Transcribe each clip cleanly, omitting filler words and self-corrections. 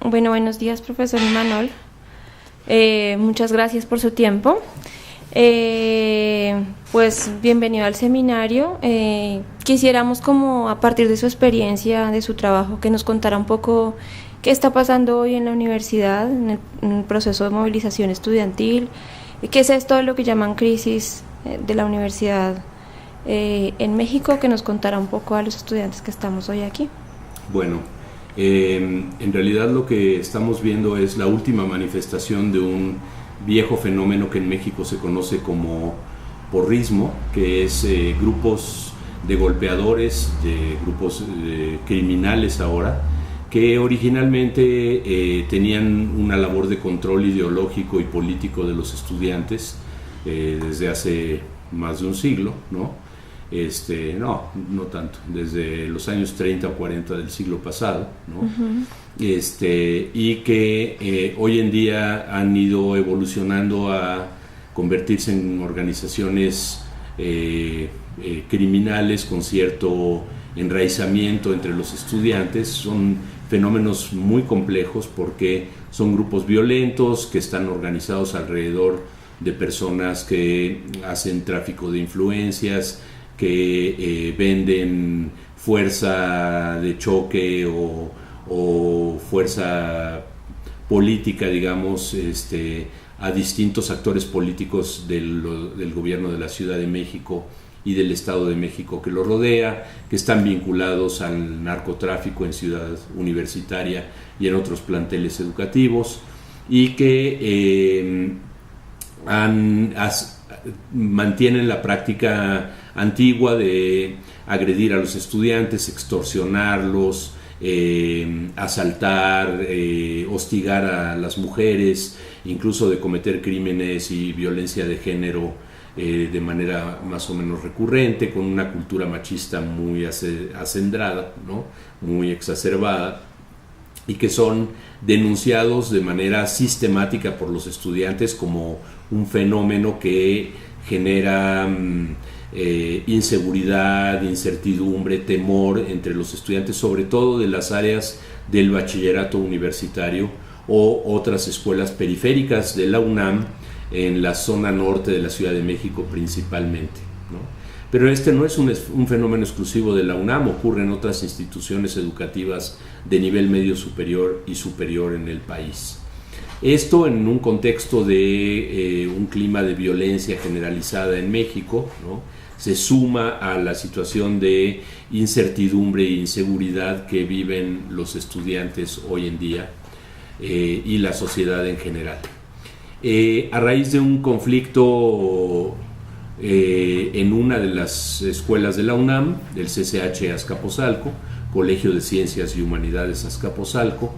Bueno, buenos días, profesor Imanol. Muchas gracias por su tiempo. Pues bienvenido al seminario. Quisiéramos, como a partir de su experiencia, de su trabajo, que nos contara un poco qué está pasando hoy en la universidad, en el proceso de movilización estudiantil, qué es esto de lo que llaman crisis de la universidad en México, que nos contara un poco a los estudiantes que estamos hoy aquí. Bueno, en realidad lo que estamos viendo es la última manifestación de un viejo fenómeno que en México se conoce como porrismo, que es grupos de golpeadores, de grupos criminales ahora, que originalmente tenían una labor de control ideológico y político de los estudiantes desde hace más de un siglo, ¿no? No tanto, desde los años 30 o 40 del siglo pasado, ¿no? Uh-huh. Y que hoy en día han ido evolucionando a convertirse en organizaciones criminales con cierto enraizamiento entre los estudiantes. Son fenómenos muy complejos porque son grupos violentos que están organizados alrededor de personas que hacen tráfico de influencias, que venden fuerza de choque o fuerza política, digamos, a distintos actores políticos del gobierno de la Ciudad de México y del Estado de México que lo rodea, que están vinculados al narcotráfico en Ciudad Universitaria y en otros planteles educativos, y que mantienen la práctica antigua de agredir a los estudiantes, extorsionarlos, asaltar, hostigar a las mujeres, incluso de cometer crímenes y violencia de género de manera más o menos recurrente, con una cultura machista muy acendrada, ¿no? Muy exacerbada, y que son denunciados de manera sistemática por los estudiantes como un fenómeno que genera inseguridad, incertidumbre, temor entre los estudiantes, sobre todo de las áreas del bachillerato universitario o otras escuelas periféricas de la UNAM en la zona norte de la Ciudad de México principalmente, ¿no? Pero no es un fenómeno exclusivo de la UNAM, ocurre en otras instituciones educativas de nivel medio superior y superior en el país. Esto en un contexto de un clima de violencia generalizada en México, ¿no? Se suma a la situación de incertidumbre e inseguridad que viven los estudiantes hoy en día y la sociedad en general. A raíz de un conflicto en una de las escuelas de la UNAM, del CCH Azcapotzalco, Colegio de Ciencias y Humanidades Azcapotzalco,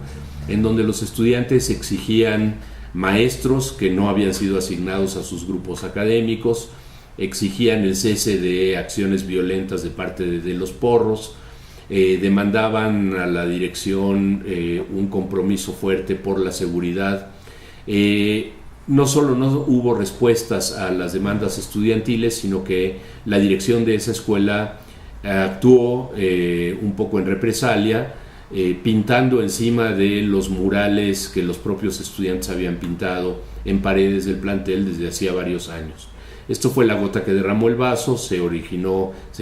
en donde los estudiantes exigían maestros que no habían sido asignados a sus grupos académicos, exigían el cese de acciones violentas de parte de los porros, demandaban a la dirección un compromiso fuerte por la seguridad. No solo no hubo respuestas a las demandas estudiantiles, sino que la dirección de esa escuela actuó un poco en represalia, pintando encima de los murales que los propios estudiantes habían pintado en paredes del plantel desde hacía varios años. Esto fue la gota que derramó el vaso, se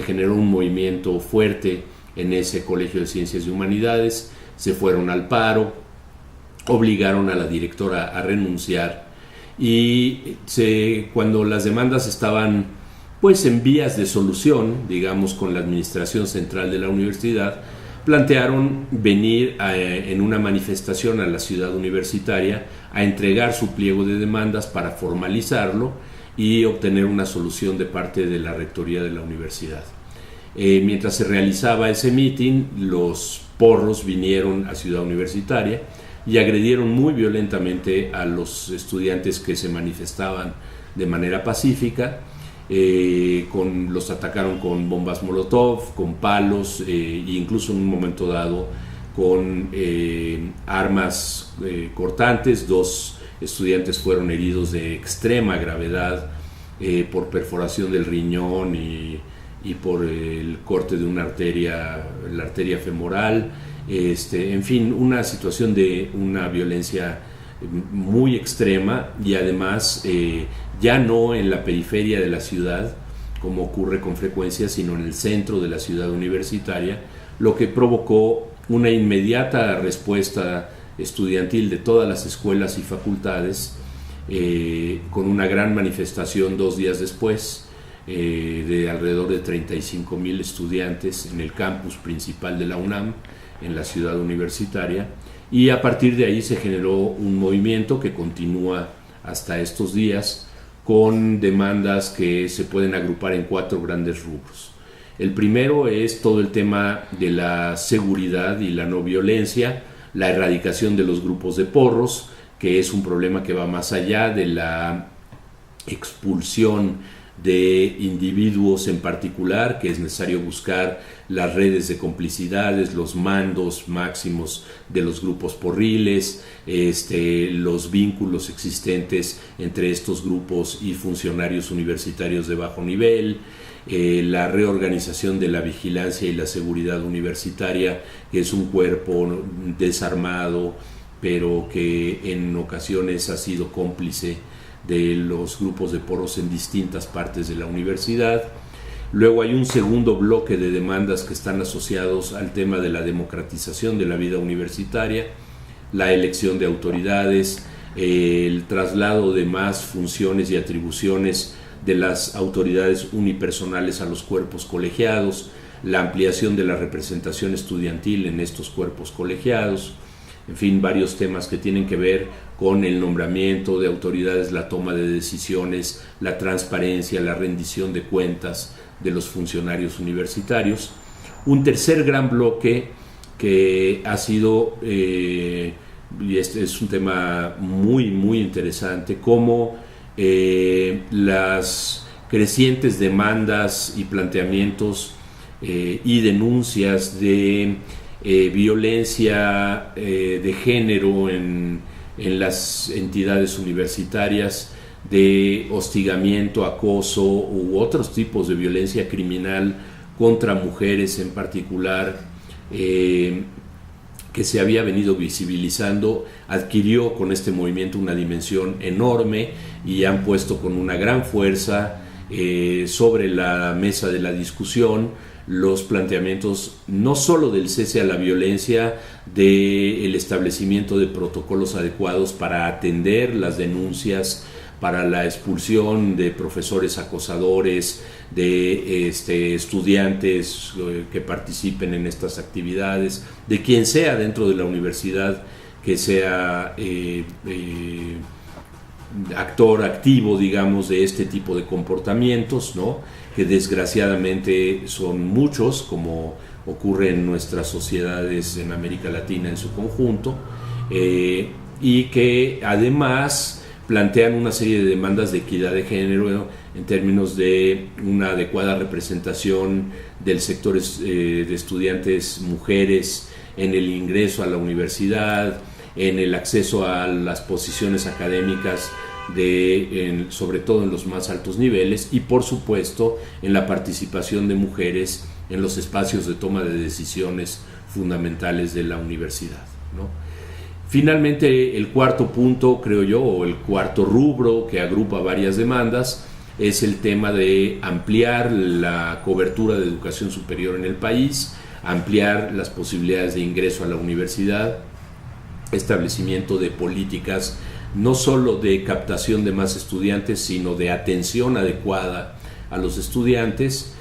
generó un movimiento fuerte en ese Colegio de Ciencias y Humanidades, se fueron al paro, obligaron a la directora a renunciar, y cuando las demandas estaban pues en vías de solución, digamos, con la administración central de la universidad, plantearon venir en una manifestación a la ciudad universitaria a entregar su pliego de demandas para formalizarlo y obtener una solución de parte de la rectoría de la universidad. Mientras se realizaba ese meeting, los porros vinieron a Ciudad Universitaria y agredieron muy violentamente a los estudiantes que se manifestaban de manera pacífica. Los atacaron con bombas molotov, con palos, e incluso en un momento dado con armas cortantes. 2 estudiantes fueron heridos de extrema gravedad por perforación del riñón y por el corte de una arteria, la arteria femoral. en fin, una situación de una violencia muy extrema y además ya no en la periferia de la ciudad, como ocurre con frecuencia, sino en el centro de la ciudad universitaria, lo que provocó una inmediata respuesta estudiantil de todas las escuelas y facultades, con una gran manifestación 2 días después, de alrededor de 35,000 estudiantes en el campus principal de la UNAM, en la ciudad universitaria, y a partir de ahí se generó un movimiento que continúa hasta estos días, con demandas que se pueden agrupar en 4 grandes rubros. El primero es todo el tema de la seguridad y la no violencia, la erradicación de los grupos de porros, que es un problema que va más allá de la expulsión de individuos en particular, que es necesario buscar las redes de complicidades, los mandos máximos de los grupos porriles, los vínculos existentes entre estos grupos y funcionarios universitarios de bajo nivel, la reorganización de la vigilancia y la seguridad universitaria, que es un cuerpo desarmado, pero que en ocasiones ha sido cómplice de los grupos de porros en distintas partes de la universidad. Luego hay un segundo bloque de demandas que están asociados al tema de la democratización de la vida universitaria, la elección de autoridades, el traslado de más funciones y atribuciones de las autoridades unipersonales a los cuerpos colegiados, la ampliación de la representación estudiantil en estos cuerpos colegiados, en fin, varios temas que tienen que ver con el nombramiento de autoridades, la toma de decisiones, la transparencia, la rendición de cuentas de los funcionarios universitarios. Un tercer gran bloque que ha sido, y este es un tema muy, muy interesante, cómo las crecientes demandas y planteamientos y denuncias de violencia de género en las entidades universitarias, de hostigamiento, acoso u otros tipos de violencia criminal contra mujeres en particular, que se había venido visibilizando, adquirió con este movimiento una dimensión enorme y han puesto con una gran fuerza sobre la mesa de la discusión los planteamientos no solo del cese a la violencia, del establecimiento de protocolos adecuados para atender las denuncias, para la expulsión de profesores acosadores, de estudiantes que participen en estas actividades, de quien sea dentro de la universidad que sea actor activo, digamos, de este tipo de comportamientos, ¿no?, que desgraciadamente son muchos, como ocurre en nuestras sociedades en América Latina en su conjunto, y que además plantean una serie de demandas de equidad de género en términos de una adecuada representación del sector de estudiantes mujeres en el ingreso a la universidad, en el acceso a las posiciones académicas, sobre todo en los más altos niveles, y por supuesto en la participación de mujeres en los espacios de toma de decisiones fundamentales de la universidad, ¿no? Finalmente, el cuarto punto, creo yo, o el cuarto rubro que agrupa varias demandas, es el tema de ampliar la cobertura de educación superior en el país, ampliar las posibilidades de ingreso a la universidad, establecimiento de políticas no solo de captación de más estudiantes, sino de atención adecuada a los estudiantes,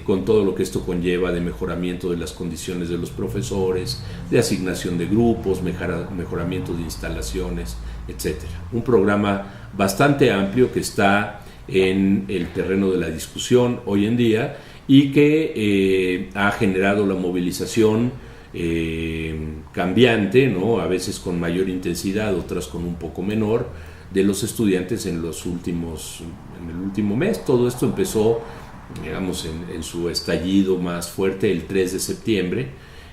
con todo lo que esto conlleva de mejoramiento de las condiciones de los profesores, de asignación de grupos, mejoramiento de instalaciones, etc. Un programa bastante amplio que está en el terreno de la discusión hoy en día y que ha generado la movilización cambiante, ¿no?, a veces con mayor intensidad, otras con un poco menor, de los estudiantes en el último mes. Todo esto empezó, digamos, en su estallido más fuerte el 3 de septiembre,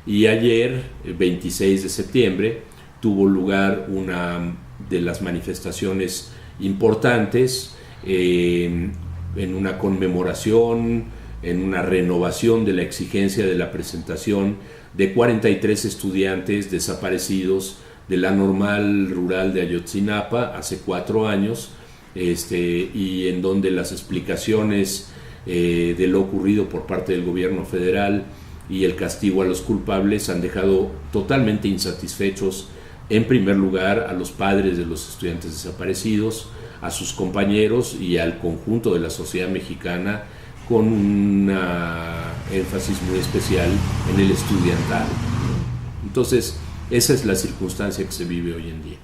y ayer, el 26 de septiembre, tuvo lugar una de las manifestaciones importantes en una conmemoración en una renovación de la exigencia de la presentación de 43 estudiantes desaparecidos de la normal rural de Ayotzinapa hace 4 años, y en donde las explicaciones de lo ocurrido por parte del gobierno federal y el castigo a los culpables han dejado totalmente insatisfechos, en primer lugar, a los padres de los estudiantes desaparecidos, a sus compañeros y al conjunto de la sociedad mexicana, con un énfasis muy especial en el estudiantado. Entonces, esa es la circunstancia que se vive hoy en día.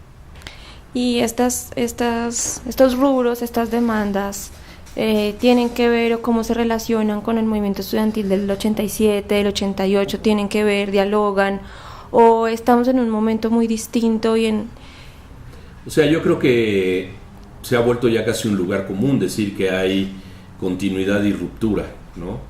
Y estos rubros, estas demandas, tienen que ver o cómo se relacionan con el movimiento estudiantil del 87, del 88, tienen que ver, dialogan, o estamos en un momento muy distinto O sea, yo creo que se ha vuelto ya casi un lugar común decir que hay continuidad y ruptura, ¿no?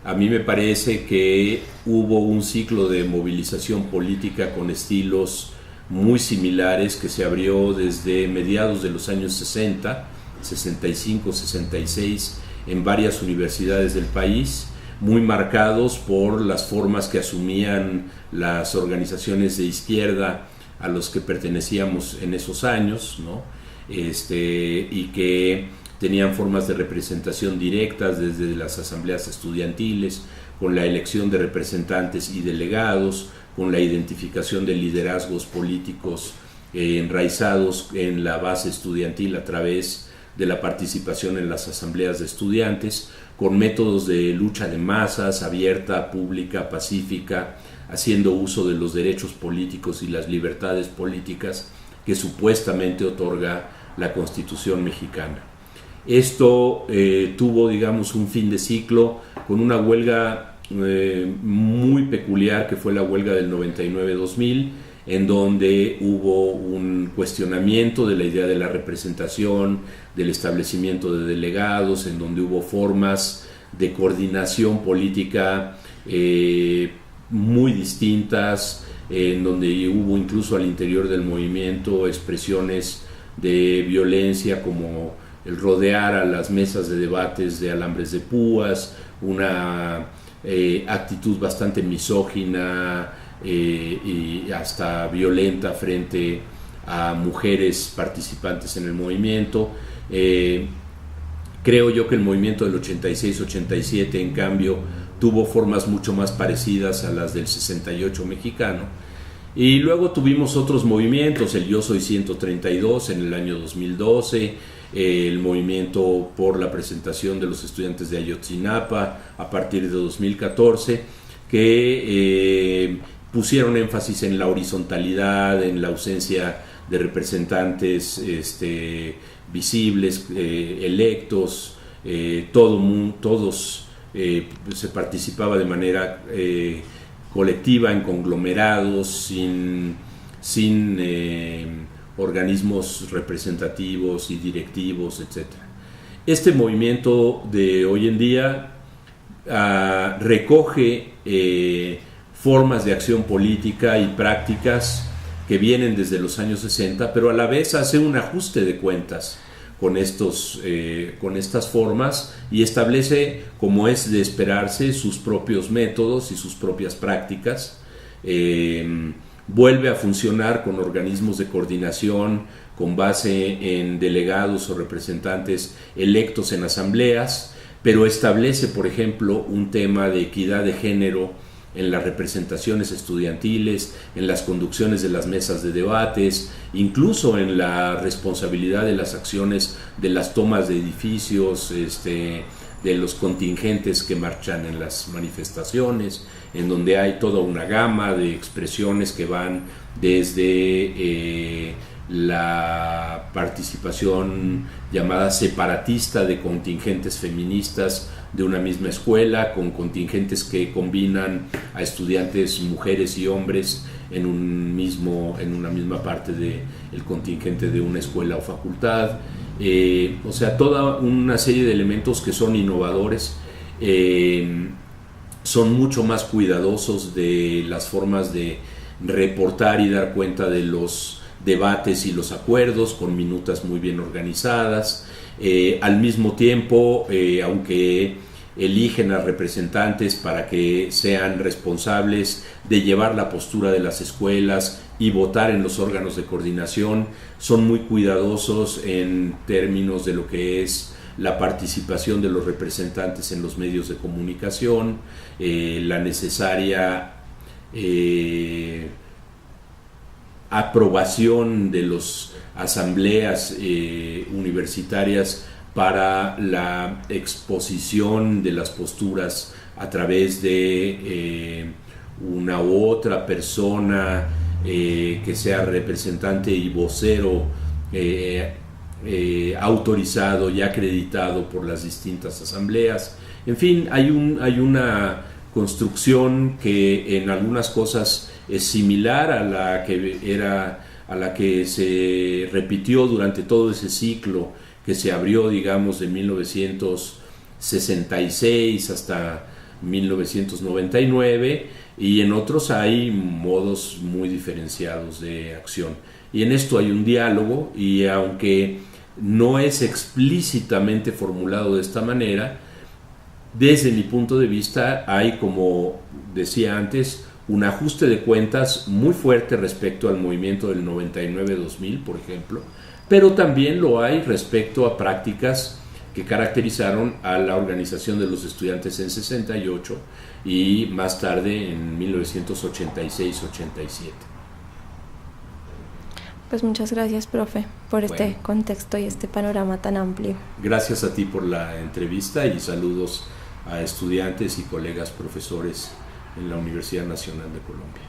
A mí me parece que hubo un ciclo de movilización política con estilos muy similares que se abrió desde mediados de los años 60, 65, 66, en varias universidades del país, muy marcados por las formas que asumían las organizaciones de izquierda a los que pertenecíamos en esos años, ¿no? Y que tenían formas de representación directas desde las asambleas estudiantiles, con la elección de representantes y delegados, con la identificación de liderazgos políticos enraizados en la base estudiantil a través de la participación en las asambleas de estudiantes, con métodos de lucha de masas, abierta, pública, pacífica, haciendo uso de los derechos políticos y las libertades políticas que supuestamente otorga la Constitución mexicana. Esto tuvo, digamos, un fin de ciclo con una huelga muy peculiar, que fue la huelga del 99-2000, en donde hubo un cuestionamiento de la idea de la representación, del establecimiento de delegados, en donde hubo formas de coordinación política muy distintas, en donde hubo incluso al interior del movimiento expresiones de violencia como el rodear a las mesas de debates de alambres de púas, una actitud bastante misógina y hasta violenta frente a mujeres participantes en el movimiento. Creo yo que el movimiento del 86-87, en cambio, tuvo formas mucho más parecidas a las del 68 mexicano. Y luego tuvimos otros movimientos, el Yo Soy 132 en el año 2012, el movimiento por la presentación de los estudiantes de Ayotzinapa a partir de 2014, que pusieron énfasis en la horizontalidad, en la ausencia de representantes visibles, electos, todos se participaba de manera colectiva, en conglomerados, sin organismos representativos y directivos, etc. Este movimiento de hoy en día recoge formas de acción política y prácticas que vienen desde los años 60, pero a la vez hace un ajuste de cuentas con estas formas y establece, como es de esperarse, sus propios métodos y sus propias prácticas. Vuelve a funcionar con organismos de coordinación con base en delegados o representantes electos en asambleas, pero establece, por ejemplo, un tema de equidad de género en las representaciones estudiantiles, en las conducciones de las mesas de debates, incluso en la responsabilidad de las acciones de las tomas de edificios, de los contingentes que marchan en las manifestaciones, en donde hay toda una gama de expresiones que van desde la participación llamada separatista de contingentes feministas de una misma escuela, con contingentes que combinan a estudiantes mujeres y hombres en una misma parte del contingente de una escuela o facultad. O sea, toda una serie de elementos que son innovadores, son mucho más cuidadosos de las formas de reportar y dar cuenta de los debates y los acuerdos, con minutas muy bien organizadas. Al mismo tiempo, aunque eligen a representantes para que sean responsables de llevar la postura de las escuelas y votar en los órganos de coordinación. Son muy cuidadosos en términos de lo que es la participación de los representantes en los medios de comunicación, la necesaria aprobación de las asambleas universitarias para la exposición de las posturas a través de una u otra persona que sea representante y vocero autorizado y acreditado por las distintas asambleas. En fin, hay una construcción que en algunas cosas es similar a la que se repitió durante todo ese ciclo que se abrió, digamos, de 1966 hasta 1999, y en otros hay modos muy diferenciados de acción. Y en esto hay un diálogo, y aunque no es explícitamente formulado de esta manera, desde mi punto de vista hay, como decía antes, un ajuste de cuentas muy fuerte respecto al movimiento del 99-2000, por ejemplo, pero también lo hay respecto a prácticas que caracterizaron a la organización de los estudiantes en 68 y más tarde en 1986-87. Pues muchas gracias, profe, por este contexto y este panorama tan amplio. Gracias a ti por la entrevista y saludos a estudiantes y colegas profesores en la Universidad Nacional de Colombia.